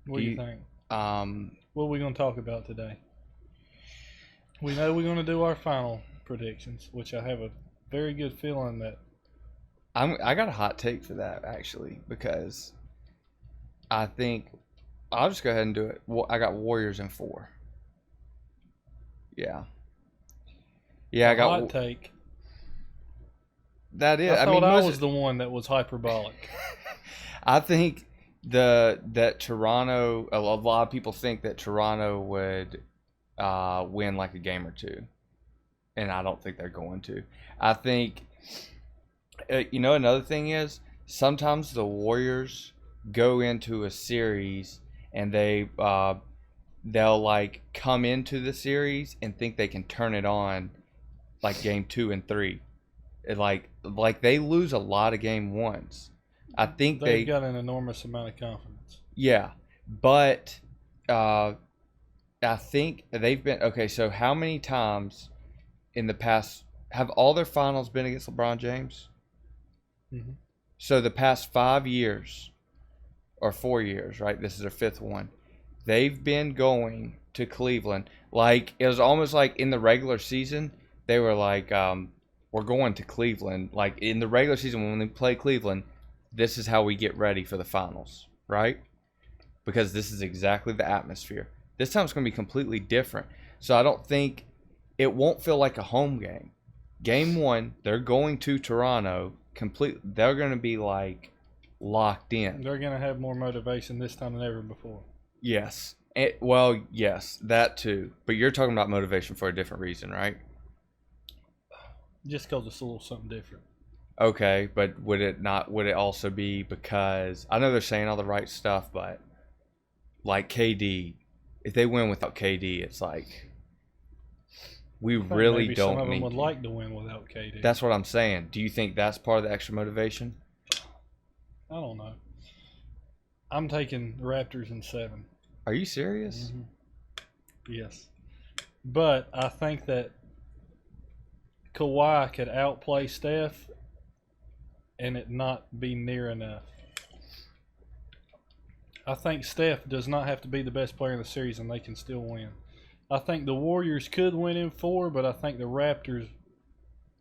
What do you think? Um, What are we going to talk about today? We know we're going to do our final predictions, which I have a very good feeling that I got a hot take for that actually because I think I'll just go ahead and do it. I got Warriors in 4. Yeah, yeah, a I got hot take. that. I Is I thought mean, I most was the one that was hyperbolic. I think that Toronto. A lot of people think that Toronto would win like a game or two, and I don't think they're going to. I think another thing is sometimes the Warriors go into a series and they'll like come into the series and think they can turn it on like game 2 and 3. Like they lose a lot of game ones. I think They've they got an enormous amount of confidence. yeah, but uh, I think they've been okay. So how many times in the past have all their finals been against LeBron James? Mm-hmm. So the past 5 years or 4 years, right? This is their fifth one. They've been going to Cleveland. Like it was almost like in the regular season, they were like, "We're going to Cleveland." Like in the regular season, when they play Cleveland, this is how we get ready for the finals, right? Because this is exactly the atmosphere. This time it's going to be completely different. So I don't think it won't feel like a home game. Game 1, they're going to Toronto. They're going to be like locked in. They're going to have more motivation this time than ever before. Yes. Well, yes, that too. But you're talking about motivation for a different reason, right? Just because it's a little something different. Okay, but would it not? Would it also be because I know they're saying all the right stuff, but like KD, if they win without KD, it's like we I think really maybe some don't of them need would you. like to win without KD. That's what I'm saying. Do you think that's part of the extra motivation? I don't know. I'm taking the Raptors in 7. Are you serious? Mm-hmm. Yes. But I think that Kawhi could outplay Steph and it not be near enough. I think Steph does not have to be the best player in the series and they can still win. I think the Warriors could win in 4, but I think the Raptors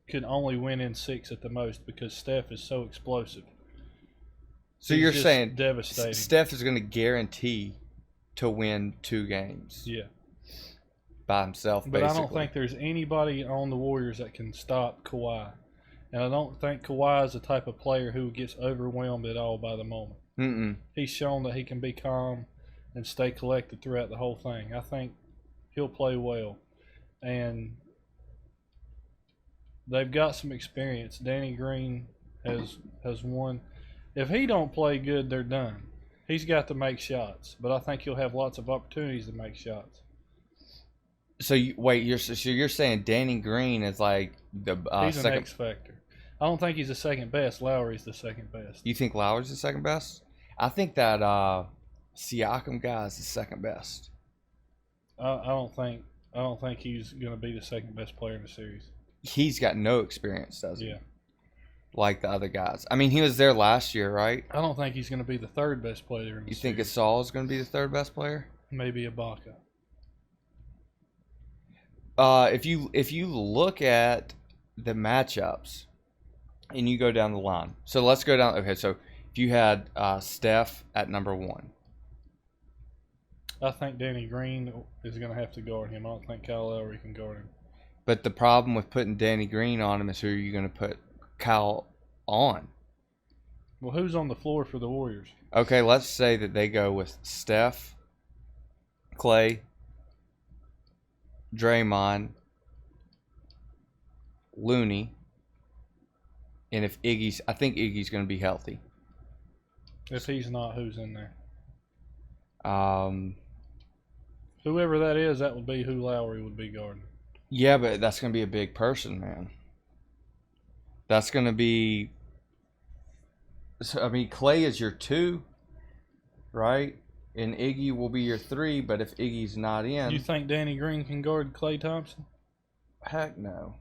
could only win in 6 at the most because Steph is so explosive. So He's you're just saying devastating. Steph is going to guarantee to win 2 games Yeah. by himself, But basically. I don't think there's anybody on the Warriors that can stop Kawhi. And I don't think Kawhi is the type of player who gets overwhelmed at all by the moment. Mm-mm. He's shown that he can be calm and stay collected throughout the whole thing. I think he'll play well. And they've got some experience. Danny Green has won. If he don't play good, they're done. He's got to make shots, but I think he'll have lots of opportunities to make shots. So you're saying Danny Green is like the He's an second? X factor. I don't think he's the second best. Lowry's the second best. You think Lowry's the second best? I think that Siakam guy is the second best. I don't think he's going to be the second best player in the series. He's got no experience, does he? Yeah. Like the other guys. I mean, he was there last year, right? I don't think he's going to be the third best player in the You series. think Gasol is going to be the third best player? Maybe Ibaka. If you look at the matchups and you go down the line, so let's go down. Okay, so if you had Steph at number 1, I think Danny Green is going to have to guard him. I don't think Kyle Lowry can guard him. but the problem with putting Danny Green on him is who are you going to put Kyle on? Well, who's on the floor for the Warriors? Okay, let's say that they go with Steph, Clay, Draymond, Looney, and I think Iggy's going to be healthy. If he's not, who's in there? Um, Whoever that is, that would be who Lowry would be guarding. yeah, but that's going to be a big person, man. That's going to be. I mean, Clay is your 2, right? And Iggy will be your 3. But if Iggy's not in, You think Danny Green can guard Klay Thompson? heck no.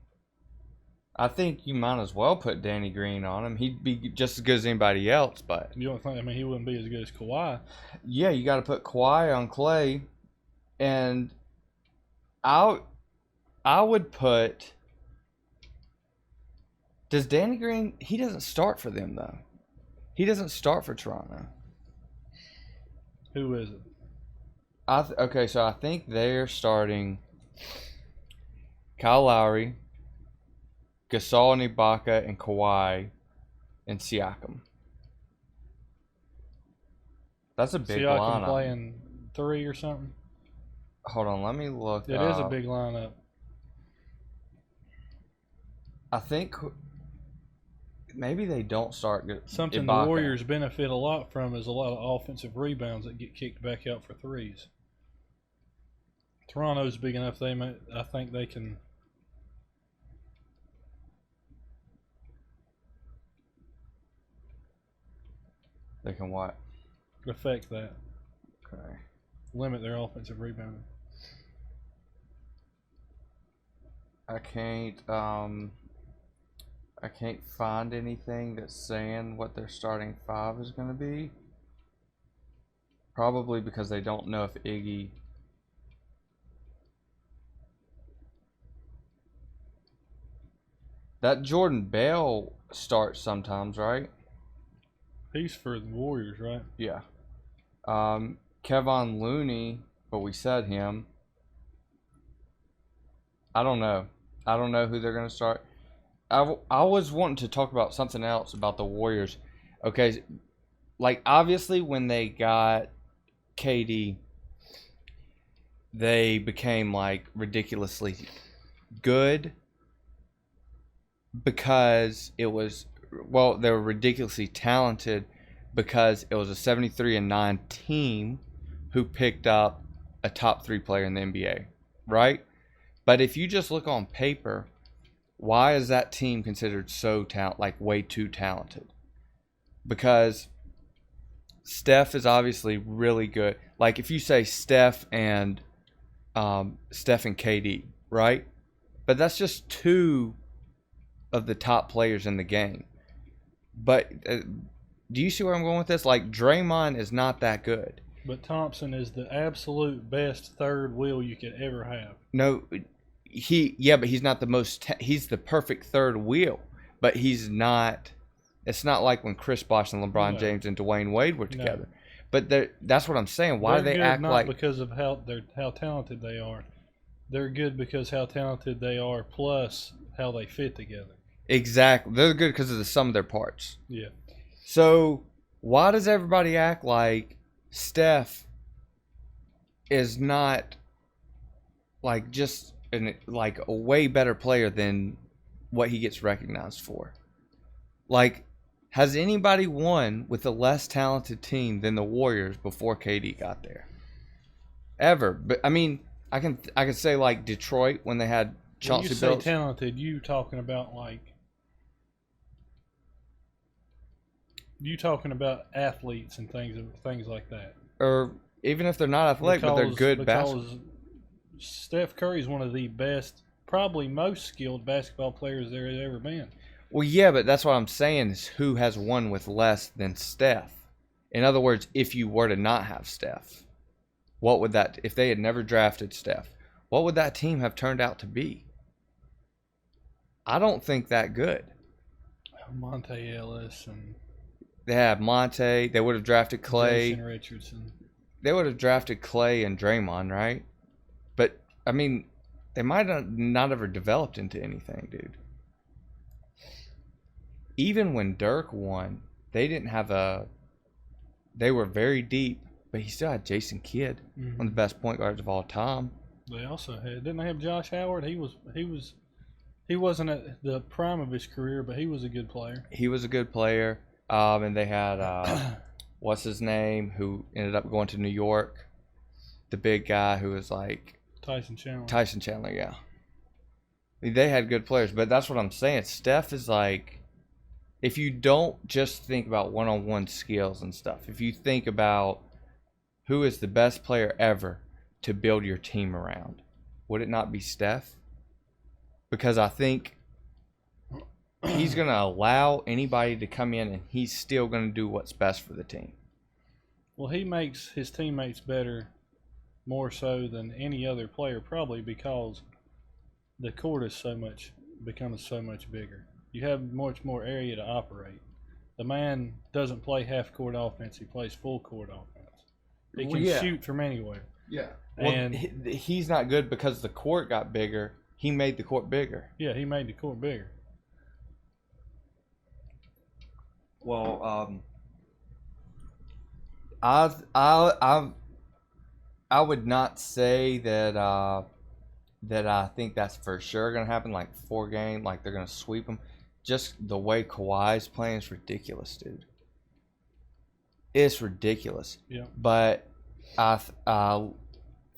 I think you might as well put Danny Green on him. He'd be just as good as anybody else, but You don't think? I mean, he wouldn't be as good as Kawhi. yeah, you got to put Kawhi on Clay, and I would put. Does Danny Green? He doesn't start for them though. He doesn't start for Toronto. Who is it? Okay, so I think they're starting Kyle Lowry, Gasol and Ibaka and Kawhi and Siakam. That's a big Siakam lineup. playing 3 or something. Hold on, let me look. It is a big lineup. I think maybe they don't start good. Something Ibaka. the Warriors benefit a lot from is a lot of offensive rebounds that get kicked back out for threes. Toronto's big enough. I think they can. They can what? Affect that. Okay. Limit their offensive rebounding. I can't find anything that's saying what their starting five is going to be. Probably because they don't know if Iggy. That Jordan Bell starts sometimes, right? He's for the Warriors, right? Yeah. Kevon Looney, but we said him. I don't know. I don't know who they're going to start. I was wanting to talk about something else about the Warriors. Okay, like obviously when they got KD, they became like ridiculously good because it was, well, they were ridiculously talented because it was a 73-9 team who picked up a top 3 player in the NBA, right? But if you just look on paper, why is that team considered so way too talented? Because Steph is obviously really good. Like if you say Steph and KD, right? But that's just 2 of the top players in the game. But do you see where I'm going with this? Like Draymond is not that good. But Thompson is the absolute best third wheel you could ever have. No, but he's not the most. He's the perfect third wheel, but he's not. It's not like when Chris Bosh and LeBron James and Dwayne Wade were together. No. But that's what I'm saying. Why do they act not like? Because of how talented they are. They're good because how talented they are, plus how they fit together. Exactly, they're good because of the sum of their parts. Yeah. So why does everybody act like Steph is not like just like a way better player than what he gets recognized for? Like, has anybody won with a less talented team than the Warriors before KD got there? Ever? But I mean, I can say like Detroit when they had Chauncey Billups. When you say talented, you talking about athletes and things like that. Or even if they're not athletic, but they're good basketball. Because Steph Curry is one of the best, probably most skilled basketball players there has ever been. Well, yeah, but that's what I'm saying is who has won with less than Steph. In other words, if you were to not have Steph, what would that, if they had never drafted Steph, what would that team have turned out to be? I don't think that good. Monte Ellis and they have Monte. They would have drafted Clay. Jason Richardson. They would have drafted Clay and Draymond, right? But I mean, they might not ever developed into anything, dude. Even when Dirk won, they didn't have they were very deep, but he still had Jason Kidd, one of the best point guards of all time. They also didn't they have Josh Howard? He wasn't at the prime of his career, but he was a good player. He was a good player. And they had what's his name, who ended up going to New York, the big guy who was like Tyson Chandler. Tyson Chandler, yeah. They had good players, but that's what I'm saying. Steph is like, if you don't just think about one-on-one skills and stuff, if you think about who is the best player ever to build your team around, would it not be Steph? Because I think he's going to allow anybody to come in, and he's still going to do what's best for the team. Well, he makes his teammates better more so than any other player, probably because the court is becomes so much bigger. You have much more area to operate. The man doesn't play half court offense; he plays full court offense. He can shoot from anywhere. Yeah, and he's not good because the court got bigger. He made the court bigger. Yeah, he made the court bigger. Well, I would not say that that I think that's for sure going to happen. Like 4 game, like they're going to sweep them. Just the way Kawhi's playing is ridiculous, dude. It's ridiculous. Yeah. But I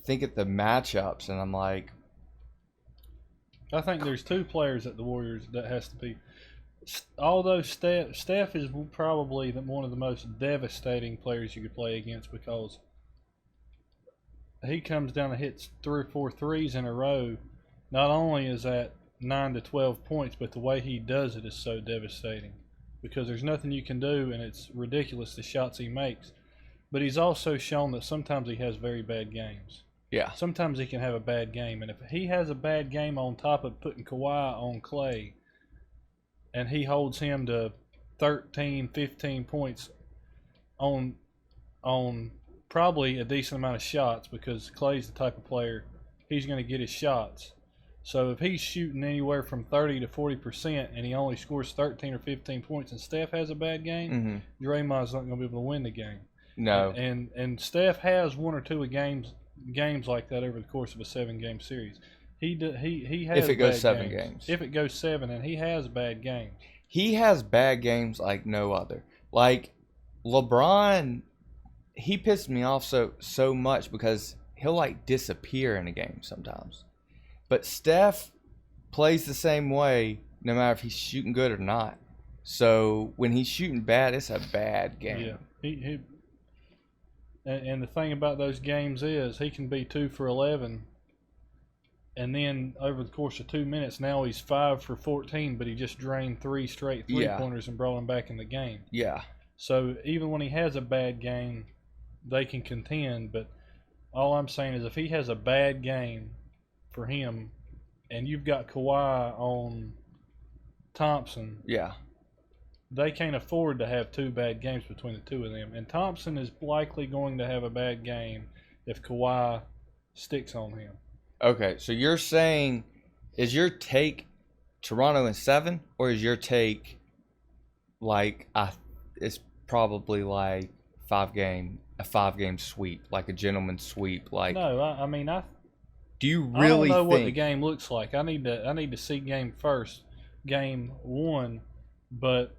think at the matchups, and I'm like, I think there's 2 players at the Warriors that has to be. Although Steph is probably one of the most devastating players you could play against because he comes down and hits 3 or 4 threes in a row. Not only is that 9 to 12 points, but the way he does it is so devastating because there's nothing you can do, and it's ridiculous the shots he makes. But he's also shown that sometimes he has very bad games. Yeah. Sometimes he can have a bad game, and if he has a bad game on top of putting Kawhi on Klay, and he holds him to 13, 15 points on probably a decent amount of shots because Klay's the type of player he's going to get his shots. So if he's shooting anywhere from 30 to 40% and he only scores 13 or 15 points and Steph has a bad game, Draymond's not going to be able to win the game. No. And Steph has 1 or 2 games like that over the course of a 7-game series. He has if it goes bad 7 games. If it goes 7, and he has bad games. He has bad games like no other. Like LeBron, he pissed me off so much because he'll like disappear in a game sometimes. But Steph plays the same way no matter if he's shooting good or not. So when he's shooting bad, it's a bad game. Yeah. And the thing about those games is he can be 2 for 11, and then over the course of 2 minutes, now he's 5 for 14, but he just drained 3 straight 3-pointers and brought him back in the game. Yeah. So even when he has a bad game, they can contend. But all I'm saying is if he has a bad game for him, and you've got Kawhi on Thompson, yeah, they can't afford to have 2 bad games between the 2 of them. And Thompson is likely going to have a bad game if Kawhi sticks on him. Okay, so you're saying, is your take Toronto in 7, or is your take like it's probably like a 5-game sweep, like a gentleman's sweep? Like no, I mean do you really I don't know think what the game looks like. I need to see game 1, but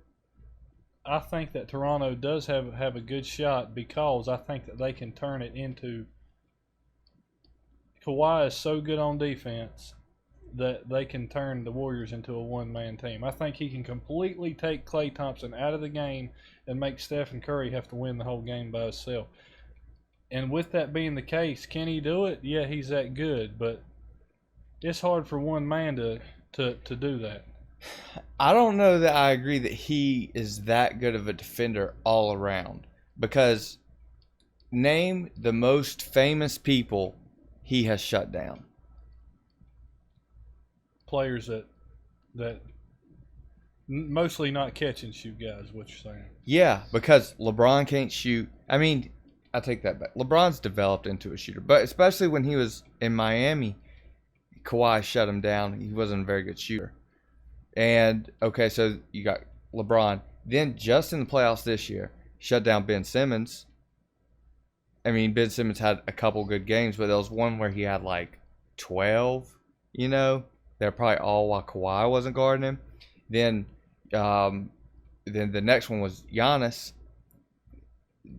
I think that Toronto does have a good shot because I think that they can turn it into. Kawhi is so good on defense that they can turn the Warriors into a one-man team. I think he can completely take Klay Thompson out of the game and make Stephen Curry have to win the whole game by himself. And with that being the case, can he do it? Yeah, he's that good, but it's hard for one man to do that. I don't know that I agree that he is that good of a defender all around, because name the most famous people he has shut down. Players that mostly not catch and shoot guys, what you're saying. Yeah, because LeBron can't shoot. I mean, I take that back. LeBron's developed into a shooter, but especially when he was in Miami, Kawhi shut him down. He wasn't a very good shooter. And, okay, so you got LeBron. Then just in the playoffs this year, shut down Ben Simmons. I mean, Ben Simmons had a couple good games, but there was one where he had like 12, you know. They're probably all while Kawhi wasn't guarding him. Then the next one was Giannis.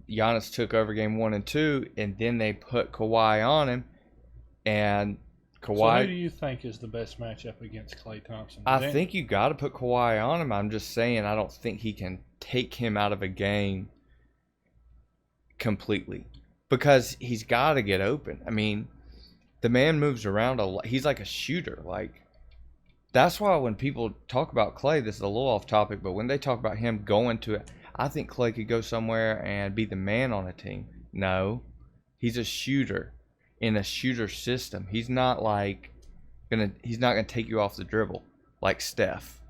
Giannis took over game 1 and 2, and then they put Kawhi on him. And Kawhi. So who do you think is the best matchup against Klay Thompson? I think you got to put Kawhi on him. I'm just saying I don't think he can take him out of a game completely, because he's got to get open. I mean, the man moves around a lot. He's like a shooter. Like, That's why when people talk about Clay, this is a little off topic, but when they talk about him going to it, I think Clay could go somewhere and be the man on a team. No, he's a shooter in a shooter system. He's not like he's not gonna take you off the dribble like Steph.